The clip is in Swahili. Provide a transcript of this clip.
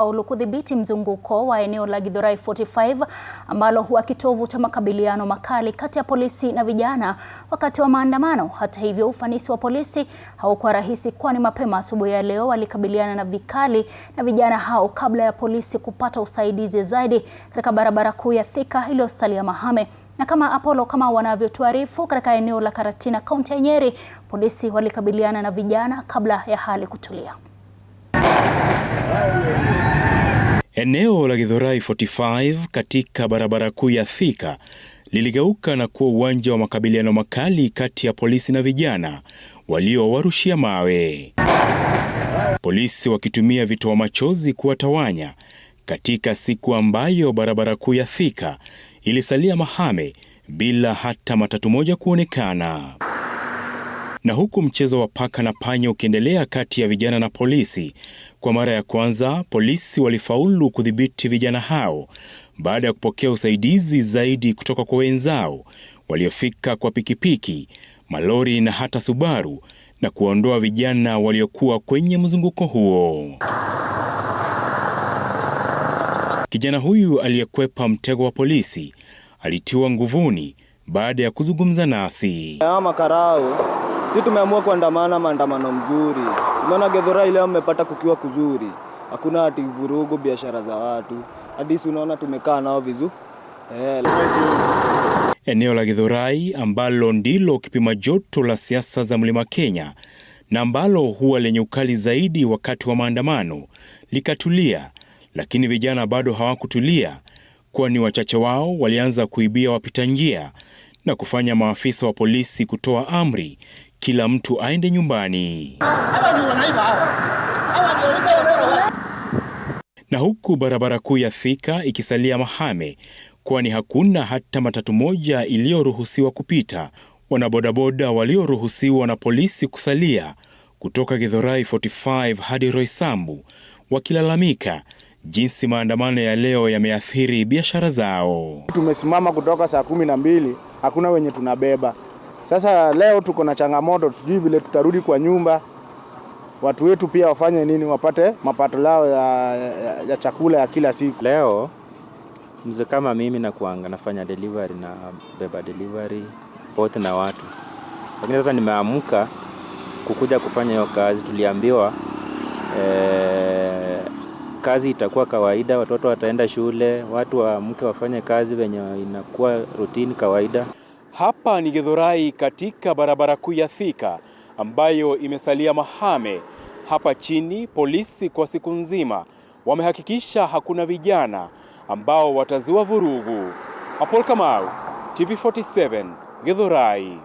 Kudhibiti mzunguko wa eneo la Githurai 45 ambalo huwa kitovu cha makabiliano makali kati ya polisi na vijana wakati wa maandamano. Hata hivyo, ufanisi wa polisi haukuwa rahisi, kwani mapema asubuhi ya leo walikabiliana na vikali na vijana hao kabla ya polisi kupata usaidizi zaidi katika barabara kuu ya Thika iliyosalia mahame. Na kama Apollo kama wanavyotuarifu, katika eneo la Karatina, kaunti ya Nyeri, polisi walikabiliana na vijana kabla ya hali kutulia. Eneo la Githurai 45 katika barabara kuu ya Thika liligeuka na kuwa uwanja wa makabiliano makali kati ya polisi na vijana waliowarushia mawe. Polisi wakitumia vitoa machozi kuwatawanya katika siku ambayo barabara kuu ya Thika ilisalia mahame bila hata matatu moja kuonekana. Na huku mchezo wa paka na panya ukiendelea kati ya vijana na polisi, kwa mara ya kwanza polisi walifaulu kudhibiti vijana hao baada ya kupokea usaidizi zaidi kutoka kwa wenzao waliofika kwa pikipiki, malori na hata Subaru na kuondoa vijana waliokuwa kwenye mzunguko huo. Kijana huyu aliyekwepa mtego wa polisi alitiwa nguvuni baada ya kuzungumza nasi. Makarau, sisi tumeamua kuandamana maandamano mzuri. Simona Githurai leo mmepata kukiwa kuzuri. Hakuna ati vurugu, biashara za watu. Hadi unaona tumekaa nao vizuri. Eneo la Githurai ambalo ndilo kipima joto la siasa za Mlima Kenya na ambalo huwa lenye ukali zaidi wakati wa maandamano likatulia, lakini vijana bado hawakutulia, kwani wachache wao walianza kuibia wapita njia na kufanya maafisa wa polisi kutoa amri kila mtu aende nyumbani. Na huku barabara kuu ya Thika ikisalia mahame, kwani hakuna hata matatu moja iliyoruhusiwa kupita, wanabodaboda walioruhusiwa na polisi kusalia kutoka Githurai 45 hadi Roysambu wakilalamika jinsi maandamano ya leo yameathiri biashara zao. Tumesimama kutoka saa 12, hakuna wenye tunabeba. Sasa leo tuko na changamoto, sijui vile tutarudi kwa nyumba. Watu wetu pia wafanye nini wapate mapato lao ya chakula ya kila siku. Leo mzee kama mimi nafanya delivery na beba delivery bote na watu. Lakini sasa nimeamka kukuja kufanya hiyo kazi. Tuliambiwa kazi itakuwa kawaida, watoto wataenda shule, watu waamke wafanye kazi venye inakuwa routine kawaida. Hapa ni Githurai katika barabara kuu ya Thika ambayo imesalia mahame. Hapa chini polisi kwa siku nzima wamehakikisha hakuna vijana ambao watazua vurugu. Apollo Kamau, TV47, Githurai.